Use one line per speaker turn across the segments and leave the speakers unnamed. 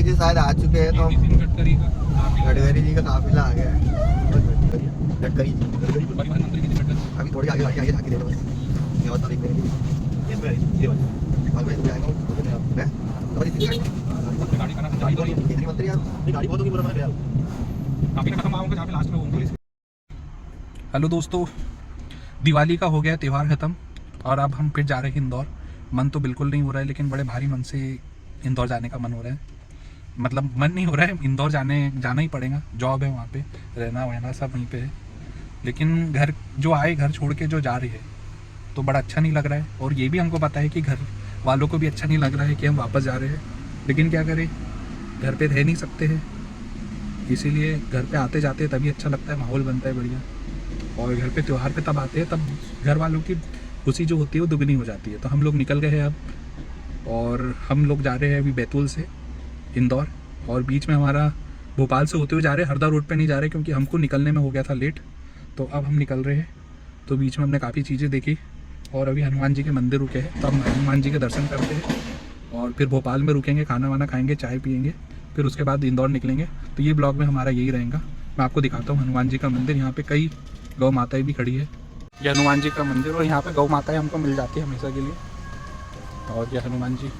जी शायद आ चुके हैं, तो
नितिन गडकरी का
गडकरी जी का काफिला आ गया है। गडकरी जी
परिवहन मंत्री नितिन गडकरी।
अभी थोड़ी आगे आगे झाँकी दे दो बस। ये बता देख ये बाद में जाएगा मैं
गाड़ी का नाम गाड़ी
केंद्रीय मंत्री यार, गाड़ी बहुत होगी पूरा मैं
काफी खत्म आऊंगा जहाँ पे लास्ट में होंगे। हेलो दोस्तों, दिवाली का हो गया त्यौहार ख़त्म और अब हम फिर जा रहे हैं इंदौर। मन तो बिल्कुल नहीं हो रहा है, लेकिन बड़े भारी मन से इंदौर जाने का मन हो रहा है। मतलब मन नहीं हो रहा है, इंदौर जाना ही पड़ेगा। जॉब है वहाँ पे, रहना वहना सब वहीं पे है। लेकिन घर जो आए, घर छोड़ के जो जा रही है, तो बड़ा अच्छा नहीं लग रहा है। और ये भी हमको पता है कि घर वालों को भी अच्छा नहीं लग रहा है कि हम वापस जा रहे हैं। लेकिन क्या करें, घर पे रह नहीं सकते हैं, इसीलिए घर पे आते जाते तभी अच्छा लगता है, माहौल बनता है बढ़िया। और घर पे त्यौहार पे तब आते हैं, तब घर वालों की खुशी जो होती है वो दुगनी हो जाती है। तो हम लोग निकल गए हैं अब, और हम लोग जा रहे हैं अभी बैतूल से इंदौर। और बीच में हमारा भोपाल से होते हुए जा रहे हैं, हरदा रोड पे नहीं जा रहे क्योंकि हमको निकलने में हो गया था लेट। तो अब हम निकल रहे हैं। तो बीच में हमने काफ़ी चीज़ें देखी और अभी हनुमान जी के मंदिर रुके हैं, तो हम हनुमान जी के दर्शन करते हैं और फिर भोपाल में रुकेंगे, खाना वाना खाएंगे, चाय पियेंगे, फिर उसके बाद इंदौर निकलेंगे। तो ये ब्लॉग में हमारा यही रहेगा। मैं आपको दिखाता हूँ हनुमान जी का मंदिर। यहाँ पे कई गौ माताएं भी खड़ी है। ये हनुमान जी का मंदिर, और यहाँ पे गौ माताएं हमको मिल जाती है हमेशा के लिए। और ये हनुमान जी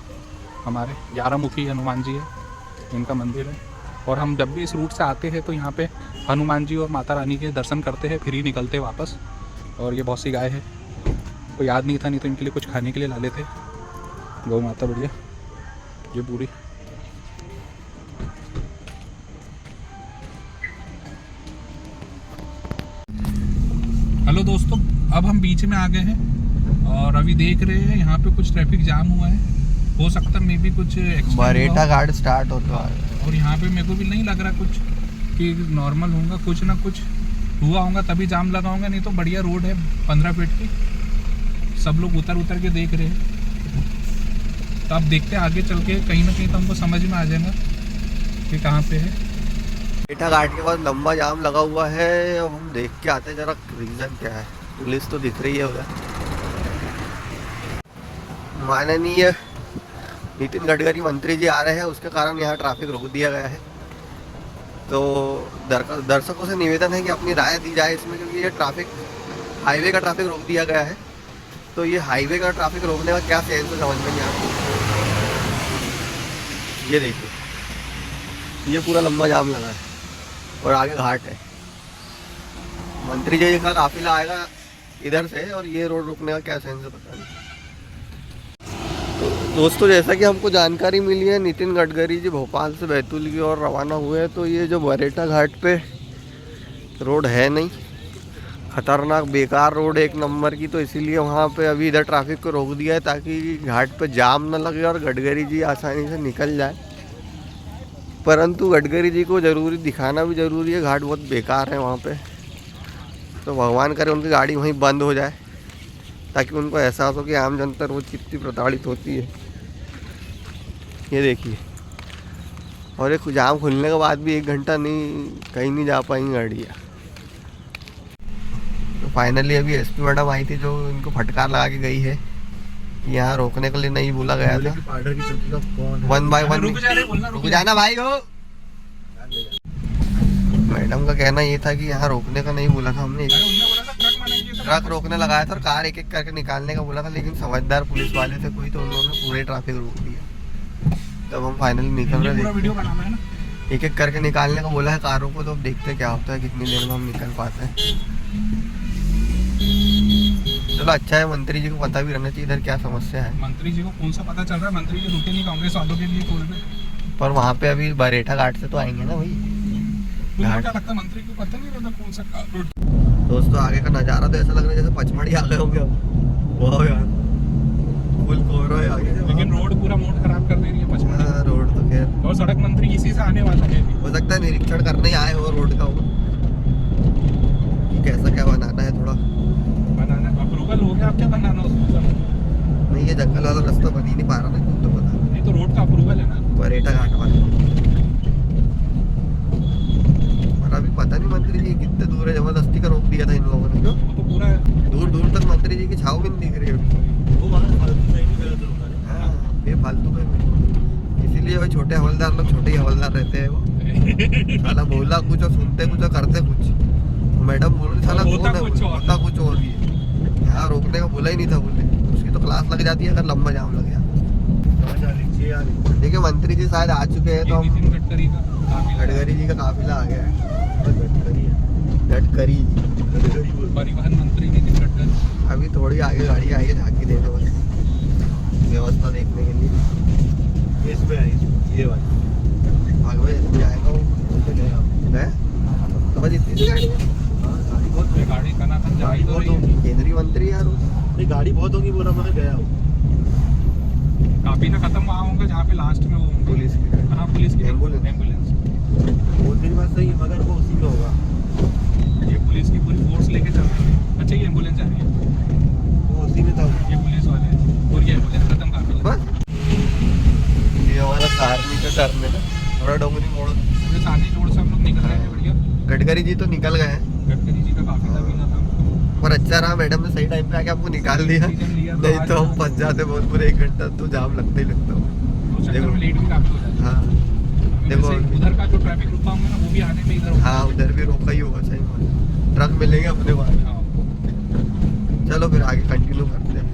हमारे 11 मुखी हनुमान जी है, इनका मंदिर है। और हम जब भी इस रूट से आते हैं तो यहाँ पे हनुमान जी और माता रानी के दर्शन करते हैं, फिर ही निकलते हैं वापस। और ये बहुत सी गाय है, को याद नहीं था, नहीं तो इनके लिए कुछ खाने के लिए ला लेते। गौ माता बढ़िया, ये पूरी हेलो दोस्तों, अब हम बीच में आ गए हैं और अभी देख रहे हैं यहाँ पे कुछ ट्रैफिक जाम हुआ है। हो सकता है मे भी कुछ
बरेटा घाट स्टार्ट होता है।
और यहाँ पे मेरे को भी नहीं लग रहा कुछ कि नॉर्मल होगा, कुछ ना कुछ हुआ होगा तभी जाम लगा होगा, नहीं तो बढ़िया रोड है 15 फीट की। सब लोग उतर के देख रहे हैं। तो अब देखते हैं आगे चल के, कहीं ना कहीं तो हमको समझ में आ जाएगा कि कहाँ पे है।
बरेटा घाट के बाद लंबा जाम लगा हुआ है। अब हम देख के आते हैं जरा रीजन क्या है। पुलिस तो दिख रही है उधर। माननीय नितिन गडकरी मंत्री जी आ रहे हैं, उसके कारण यहाँ ट्रैफिक रोक दिया गया है। तो दर्शकों से निवेदन है कि अपनी राय दी जाए इसमें, क्योंकि ये ट्रैफिक हाईवे का ट्रैफिक रोक दिया गया है। तो ये हाईवे का ट्रैफिक रोकने का क्या सेंस है समझ में नहीं आता। ये देखिए, ये पूरा लंबा जाम लगा है और आगे घाट है। मंत्री जी का काफिला आएगा इधर से, और ये रोड रोकने का क्या सेंस है पता नहीं। तो दोस्तों, जैसा कि हमको जानकारी मिली है, नितिन गडकरी जी भोपाल से बैतूल की ओर रवाना हुए हैं। तो ये जो बरेटा घाट पे रोड है नहीं, खतरनाक बेकार रोड एक नंबर की। तो इसीलिए वहाँ पे अभी इधर ट्रैफिक को रोक दिया है, ताकि घाट पे जाम ना लगे और गडकरी जी आसानी से निकल जाए। परंतु गडकरी जी को ज़रूरी दिखाना भी ज़रूरी है, घाट बहुत बेकार है वहाँ पे। तो भगवान करे उनकी गाड़ी वहीं बंद हो जाए, ताकि उनको एहसास हो कि आम जनता रोज कितनी प्रताड़ित होती है। ये देखिए, और एक जाम खुलने के बाद भी 1 घंटा नहीं, कहीं नहीं जा पाएंगी गाड़ियाँ। तो फाइनली अभी एसपी मैडम आई थी, जो इनको फटकार लगा के गई है। यहाँ रोकने के लिए नहीं बोला गया था। 1 बाय 1 रुक जाना भाई हो। मैडम का कहना ये था कि यहाँ रोकने का नहीं बोला था हमने, ट्रक रोकने लगाया था और कार एक एक करके निकालने का बोला था। लेकिन समझदार पुलिस वाले थे कोई, तो उन्होंने पूरे ट्रैफिक रोक दिया। तब हम फाइनली निकल रहे थे, एक एक करके निकालने का बोला है कारों को। तो अब देखते क्या होता है, कितनी देर में हम निकल पाते हैं। चलो अच्छा है, मंत्री जी को पता भी रहना चाहिए इधर क्या समस्या है।
मंत्री जी को कौन सा पता चल रहा है? मंत्री जी रुके नहीं कांग्रेस वालों के लिए टोल पे।
पर वहाँ पे अभी बरेटा घाट से तो आएंगे ना भाई।
क्या लगता है मंत्री को पता नहीं रहता कौन सा रोड?
दोस्तों, आगे का नज़ारा तो ऐसा लग रहा है जैसे पचमढ़ी आ गए होंगे। वाह यार, फुल कोहरा है आगे।
लेकिन रोड पूरा मूड खराब कर दे रही है पचमढ़ी।
रोड तो खैर,
और सड़क मंत्री इसी से आने वाला है।
हो सकता है निरीक्षण करने आए हो रोड का, वो कैसा क्या बनाना है, थोड़ा
बनाना अप्रूवल हो गया। आप क्या बनाना उसको?
नहीं, ये जंगल वाला रास्ता बन ही नहीं पा रहा ना, तो पता
नहीं। तो रोड का अप्रूवल है ना,
बरेटा घाट वाला। और अभी पता नहीं मंत्री जी कितने दूर है, जबरदस्ती का रोक दिया था इन लोगों ने। क्यों?
वो तो पूरा
दूर दूर तक मंत्री जी की छाव भी नहीं दिख रही है। वो फालतू में, इसीलिए इसलिए भाई छोटे हवलदार लोग छोटे ही हवलदार रहते हैं वो। साला बोला कुछ और सुनते कुछ और करते कुछ। मैडम बोल रही साला
होता
कौन है,
कुछ और।
होता कुछ और ही है। यहाँ रोकने का बोला ही नहीं था बोले, उसकी तो क्लास लग जाती है अगर लंबा जाम लग गया। देखिए मंत्री जी शायद आ चुके हैं, तो
ये
हम
नितिन गडकरी का काफिला है।
गडकरी जी का काफिला आ गया है। गडकरी
परिवहन मंत्री नितिन गडकरी।
अभी थोड़ी आगे गाड़ी आई है झांकी देने बस, व्यवस्था देखने के लिए।
इसमें ये वाली
भागवे इसमें आएगा वो है, तो बस इतनी सी गाड़ी है।
ये गाड़ी कनातन जा ही तो रही है।
केंद्रीय मंत्री यार वो।
नहीं गाड़ी बहुत होगी, बोला मैं गया हूँ।
काफिला खत्म वहाँ होगा जहाँ पे लास्ट में वो होंगे।
पुलिस की गाड़ी।
हाँ पुलिस की
एम्बुलेंस।
एम्बुलेंस।
वो तेरी बात सही है, मगर वो उसी में होगा।
ये पुलिस की पूरी फोर्स लेके चल रही है। अच्छा ये एम्बुलेंस जा रही है,
वो उसी में था।
ये पुलिस वाले हैं और ये एम्बुलेंस खत्म काफिला।
बस ये हमारा सारनी का टर्न है ना, थोड़ा डोंगरी मोड़।
ये सानी रोड से हम लोग निकल रहे हैं बढ़िया।
गडकरी जी तो निकल गए हैं,
गडकरी जी का काफिला भी ना था।
पर अच्छा रहा मैडम ने सही टाइम पे आके आपको निकाल दिया, नहीं तो हम फंस जाते बहुत पूरे 1 घंटा तो जाम लगता ही लगता हो।
तो चक्कर में लेट भी काफी हो जाता है।
हाँ देखो
वैसे उधर का जो ट्रैफिक रुका होंगे ना वो भी आने में इधर होगा।
हाँ उधर भी रोका ही होगा सही बात। ट्रक मिलेंगे अपने को आगे।
हाँ।
चलो फिर आगे कंटिन्यू करते हैं।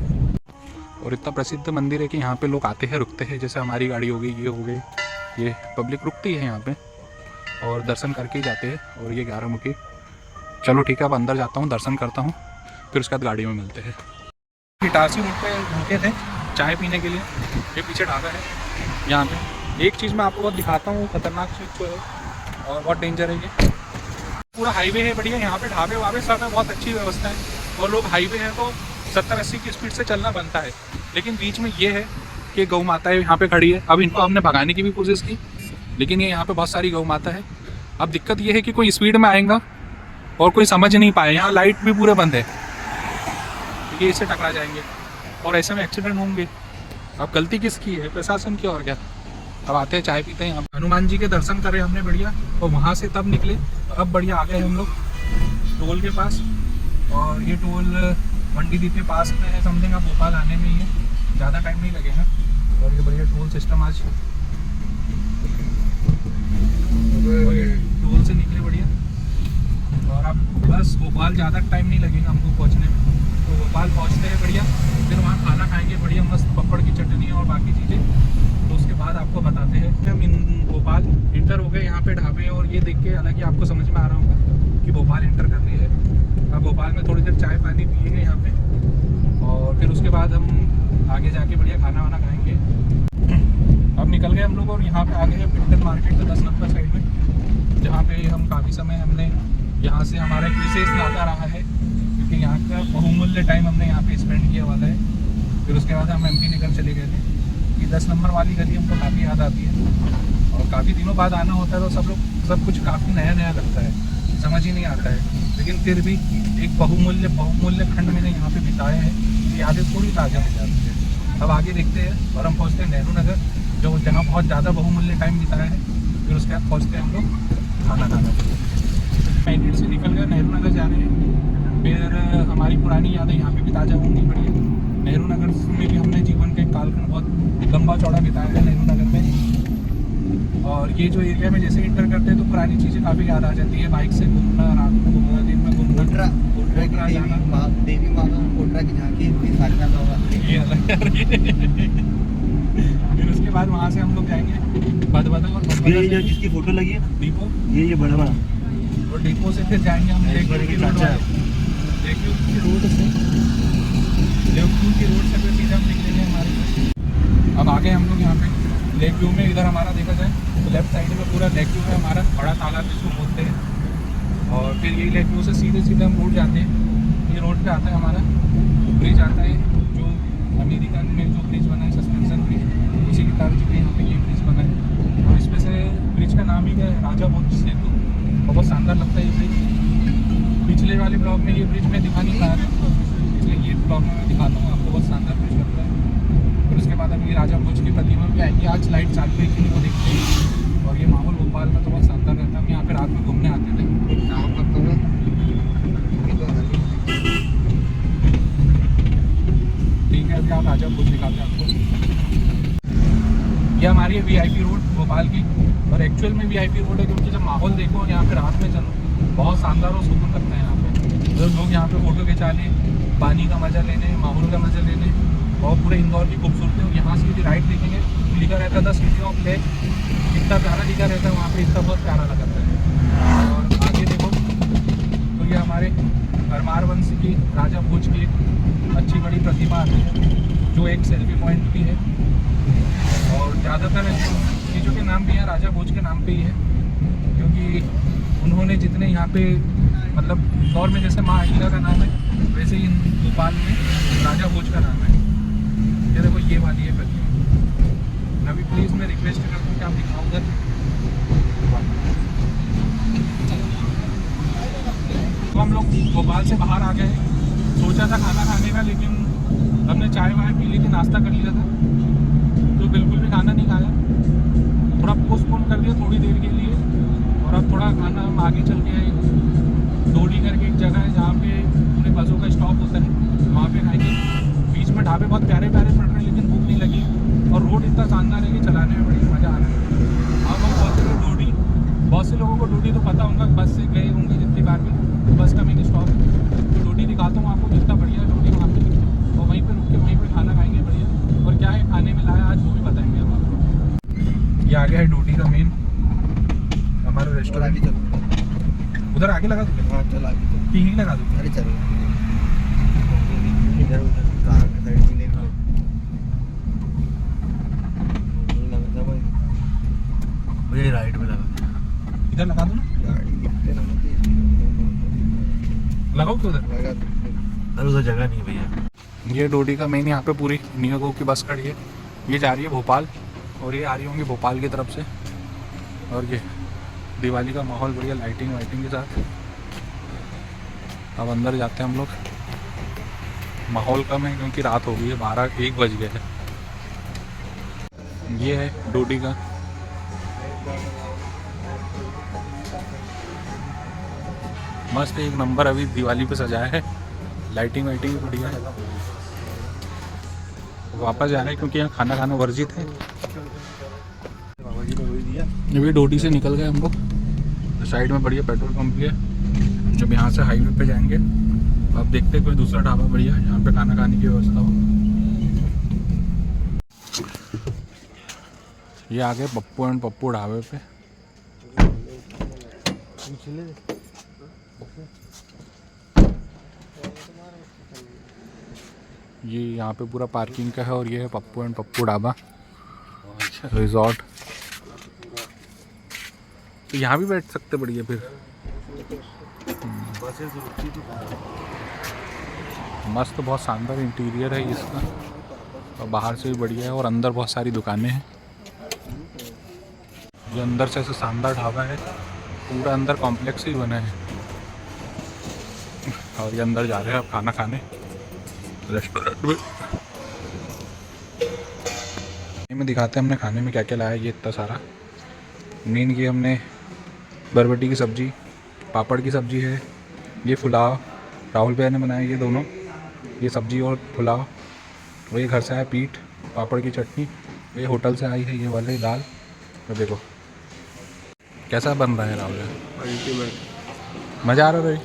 और इतना प्रसिद्ध मंदिर है कि यहाँ पे लोग आते हैं रुकते हैं, जैसे हमारी गाड़ी हो गई, ये हो गई, ये पब्लिक रुकती है यहाँ पे और दर्शन करके ही जाते हैं। और ये 11 मुखी। चलो ठीक है, अब अंदर जाता हूँ, दर्शन करता हूँ, फिर उसके बाद गाड़ी में मिलते हैं। इटारसी रोड पे रुके थे चाय पीने के लिए, ये पीछे ढाबा है यहाँ पे। एक चीज़ मैं आपको बहुत दिखाता हूँ, खतरनाक चीज़ जो है और बहुत डेंजर है ये। पूरा हाईवे है बढ़िया, यहाँ पे ढाबे वाबे सब है, बहुत अच्छी व्यवस्था है। और लोग हाईवे है तो 70-80 की स्पीड से चलना बनता है, लेकिन बीच में ये है कि गौ माता है यहाँ पे खड़ी है। अब इनको हमने भगाने की भी कोशिश की, लेकिन ये यहाँ पे बहुत सारी गौ माता है। अब दिक्कत ये है कि कोई स्पीड में आएगा और कोई समझ नहीं पाए, यहाँ लाइट भी पूरे बंद है, ये इससे टकरा जाएंगे और ऐसे में एक्सीडेंट होंगे। अब गलती किसकी है, प्रशासन की और क्या। अब आते हैं चाय पीते हैं। अब हनुमान जी के दर्शन करे हमने बढ़िया, और वहाँ से तब निकले, अब बढ़िया आ गए हम लोग टोल के पास। और ये टोल मंडी द्वीप के पास में है समथिंग, अब भोपाल आने में ही है, ज़्यादा टाइम नहीं लगेगा। और ये बढ़िया टोल सिस्टम आज, टोल से निकले बढ़िया। और अब बस भोपाल ज़्यादा टाइम नहीं लगेगा हमको पहुँचने में, तो भोपाल पहुँचते हैं बढ़िया, फिर वहाँ खाना खाएंगे बढ़िया मस्त, पपड़ की चटनी और बाकी चीज़ें। तो उसके बाद आपको बताते हैं कि हम भोपाल इंटर हो गए। यहाँ पे ढाबे और ये देख के हालांकि आपको समझ में आ रहा होगा कि भोपाल इंटर कर रही है। अब भोपाल में थोड़ी देर चाय पानी पिएंगे यहाँ पे, और फिर उसके बाद हम आगे जाके बढ़िया खाना वाना खाएँगे। अब निकल गए हम लोग और यहाँ पे आ गए हैं पिंटन मार्केट के 10 नंबर साइड में, जहाँ पे हम काफ़ी समय हमने यहाँ से हमारा एक विशेष नाता रहा है, क्योंकि यहाँ का बहुमूल्य टाइम हमने यहाँ पे स्पेंड किया वाला है। फिर उसके बाद हम MP नगर चले गए थे। ये 10 नंबर वाली गली हमको काफ़ी याद आती है, और काफ़ी दिनों बाद आना होता है तो सब कुछ काफ़ी नया नया लगता है, समझ ही नहीं आता है। लेकिन फिर भी एक बहुमूल्य खंड मैंने यहाँ पे बिताए हैं, यादें थोड़ी ताज़ा हो जाती है। अब आगे देखते हैं और हम पहुँचते हैं नेहरू नगर, जो जहाँ बहुत ज़्यादा बहुमूल्य टाइम बिताया है। फिर उसके बाद पहुँचते हैं हम लोग खाना खाना। पैकेट से निकल कर नेहरू नगर जा रहे हैं, फिर हमारी पुरानी यादें यहाँ पे भी ताज़ा होंगी बढ़िया। नेहरू नगर में भी हमने जीवन के कालखंड बहुत लंबा चौड़ा बिताया है नेहरू नगर में। और ये जो एरिया में जैसे इंटर करते हैं तो पुरानी चीज़ें काफ़ी याद आ जाती है, बाइक से घूमना, रात में घूमना, दिन में घूमना, कोटरा जाना,
देवी माँ कोटरा की झांकी इतनी सारी ना होगा,
ये अलग। फिर उसके बाद वहाँ से हम लोग जाएंगे बदबदा और
ये जिसकी फोटो लगी है ना,
डिपो,
ये बड़ा बड़ा,
और डिपो से फिर जाएंगे हम लेक व्यू की रोड से फिर सीधा हम निकलेंगे हमारे। अब आगे हम लोग यहाँ पे लेक व्यू में, इधर हमारा देखा जाए तो लेफ्ट साइड में पूरा लेक व्यू है हमारा, बड़ा तालाब जिसको बोलते हैं। और फिर यही लेक व्यू से सीधे हम रोड जाते हैं। ये रोड पे आता है हमारा ब्रिज आता है, जो अमेरिकन में जो ब्रिज बना है सस्पेंशन ब्रिज, उसी की तर्ज पे यहाँ पे ये ब्रिज बना है। और इसमें से ब्रिज का नाम ही है राजा भोज सेतु, बहुत शानदार लगता है ये ब्रिज। पिछले वाले ब्लॉग में ये ब्रिज में दिखा नहीं पाया था, इसलिए ये ब्लॉग में मैं दिखाता हूँ आपको, बहुत शानदार ब्रिज लगता है। फिर उसके बाद अभी राजा भोज की प्रतिमा भी आएगी, आज लाइट चालू है कि नहीं वो देखते हैं। और ये माहौल भोपाल का तो बहुत शानदार रहता है, हम यहाँ पे रात में घूमने आते थे। ठीक है, अभी आप राजा भोज दिखाते हैं आपको। ये हमारी VIP रोड भोपाल की, और एक्चुअल में वीआईपी रोड है, क्योंकि जब माहौल देखो यहाँ पे रात में चलो बहुत शानदार और सुकून लगता है यहाँ पे। तो लोग यहाँ पे फ़ोटो खिंचाने, पानी का मज़ा लेने, माहौल का मज़ा लेने, और पूरे इंदौर की खूबसूरती। और यहाँ से यदि राइट देखेंगे तो लिखा रहता था सिटी ऑफ लेक, इतना प्यारा लिखा रहता है वहाँ पे, इतना बहुत प्यारा लगा रहता है। और आगे देखो तो ये हमारे परमार वंश की राजा भोज की अच्छी बड़ी प्रतिमा आती है, जो एक सेल्फी पॉइंट भी है। और ज़्यादातर चीज़ों के नाम भी हैं राजा भोज के नाम पे ही है, क्योंकि उन्होंने जितने यहाँ पे मतलब इंदौर में जैसे माँ अहिल्या का नाम है, वैसे ही भोपाल में राजा भोज का नाम है। ये देखो ये वाली है प्रतिमा। अभी प्लीज़ मैं रिक्वेस्ट करता हूँ कि आप दिखाओ उधर। तो हम लोग भोपाल से बाहर आ गए, सोचा था खाना खाने का, लेकिन हमने चाय वाय पी ली थी, नाश्ता कर लिया था, तो बिल्कुल भी खाना नहीं खाया। थोड़ा पोस्टपोन कर दिया थोड़ी देर के लिए, और अब थोड़ा खाना हम आगे चल के डोडी करके एक जगह है जहाँ पे पूरे बसों का स्टॉप होता है, वहाँ पे खाएंगे। बीच में ढाबे बहुत प्यारे प्यारे पड़ रहे हैं, लेकिन भूख नहीं लगी, और रोड इतना शानदार है कि चलाने में बड़ी मज़ा आ रहा है। अब हम पहुँच गए डोडी। बहुत से लोगों को डोडी तो पता होगा, बस से गए होंगे जितनी बार भी, तो बस का मेन स्टॉप है। तो डोडी दिखाता हूँ आपको, कितना बढ़िया डोडी वहाँ पे, और वहीं पर रुक के वहीं पर खाना खाएंगे बढ़िया। और क्या है खाने में लाया आज वो भी बताएंगे हम आपको। ये आगे है डोडी का मेन हमारा रेस्टोरेंट। उधर आगे लगा दूँ?
हाँ चल आगे चल।
यहीं लगा दूँ?
अरे चलो इधर उधर कार के साइड में देखो, मुझे राइट में लगा,
इधर लगा दूँ ना?
गाड़ी कितने नंबर
लगाओ तो उधर?
लगा दो।
अरे उधर जगह नहीं भैया।
ये डोडी का मेन यहाँ पे पूरी नियोगो की बस खड़ी है। ये जा रही है भोपाल, और ये आ रही होंगी भोपाल की तरफ से। और ये दिवाली का माहौल बढ़िया लाइटिंग वाइटिंग के साथ। अब अंदर जाते हैं हम लोग। माहौल कम है क्योंकि रात हो गई है, 12-1 बज गए हैं। ये है डोडी का। मस्त एक नंबर अभी दिवाली पे सजाया है, लाइटिंग वाइटिंग भी बढ़िया है। वापस जा रहे हैं क्योंकि यहाँ खाना खाना वर्जित है।
बाबा जी ने वही दिया।
अभी डोडी से निकल गए हम लोग, साइड में बढ़िया पेट्रोल पंप भी है। जब यहाँ से हाईवे पे जाएंगे अब देखते हैं कोई दूसरा ढाबा बढ़िया यहाँ पे खाना खाने की व्यवस्था हो। ये आ गए पप्पू एंड पप्पू ढाबे पे। ये यहाँ पे पूरा पार्किंग का है, और ये है पप्पू एंड पप्पू ढाबा रिजॉर्ट। तो यहाँ भी बैठ सकते बढ़िया फिर। मस्त बहुत शानदार इंटीरियर है इसका, और बाहर से भी बढ़िया है, और अंदर बहुत सारी दुकानें हैं। ये अंदर से ऐसे शानदार ढाबा है, पूरा अंदर कॉम्प्लेक्स ही बना है। और ये अंदर जा रहे हैं अब खाना खाने रेस्टोरेंट में। दिखाते हैं हमने खाने में क्या क्या लाया। ये इतना सारा मेन, ये हमने बरबटी की सब्ज़ी, पापड़ की सब्ज़ी है, ये पुलाव राहुल भैया ने बनाया, ये दोनों, ये सब्ज़ी और पुलाव। और ये घर से आया पीठ, पापड़ की चटनी। ये होटल से आई है ये वाली दाल। तो देखो कैसा बन रहा है राहुल भैया, मज़ा आ रहा है।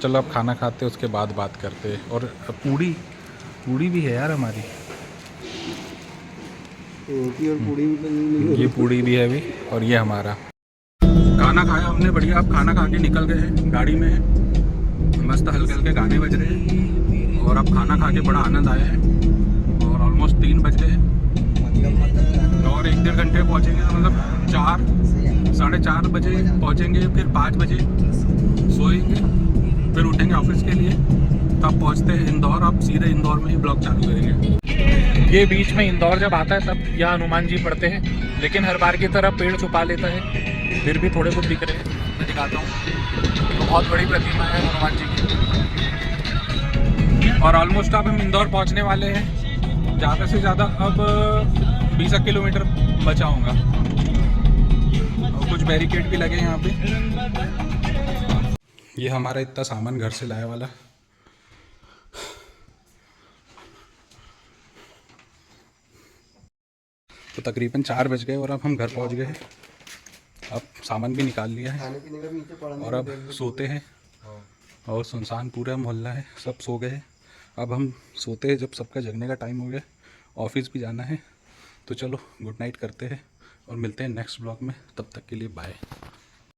चलो अब खाना खाते हैं, उसके बाद बात करते हैं। और पूड़ी भी है यार हमारी,
रोटी और पूड़ी भी नहीं।
ये पूड़ी भी है अभी। और ये हमारा खाना खाया हमने बढ़िया। अब खाना खा के निकल गए हैं, गाड़ी में है, मस्त हल्के हल्के गाने बज रहे हैं। और अब खाना खा के बड़ा आनंद आया है। और ऑलमोस्ट 3 बज गए हैं, और 1-1.5 घंटे पहुँचेंगे। मतलब 4-4:30 बजे पहुँचेंगे, फिर 5 बजे सोएंगे, फिर उठेंगे ऑफिस के लिए, तब पहुँचते हैं इंदौर। अब सीधे इंदौर में ही ब्लॉग चालू करेंगे। ये बीच में इंदौर जब आता है तब यहाँ हनुमान जी पड़ते हैं, लेकिन हर बार की तरह पेड़ छुपा लेता है, फिर भी थोड़े बहुत दिख रहे हैं। मैं दिखाता हूँ, तो बहुत बड़ी प्रतिमा है हनुमान जी की। और ऑलमोस्ट अब हम इंदौर पहुँचने वाले हैं। ज़्यादा से ज़्यादा अब 20 किलोमीटर बचा होगा, और कुछ बैरिकेड भी लगे यहाँ पे। ये हमारा इतना सामान घर से लाया वाला। तो तकरीबन 4 बज गए और अब हम घर पहुंच गए हैं। अब सामान भी निकाल लिया है
खाने पीने का भी नीचे पड़ा
और अब सोते हैं। और सुनसान पूरा मोहल्ला है, सब सो गए। अब हम सोते हैं जब सबका जगने का टाइम हो गया। ऑफिस भी जाना है, तो चलो गुड नाइट करते हैं और मिलते हैं नेक्स्ट ब्लॉग में। तब तक के लिए बाय।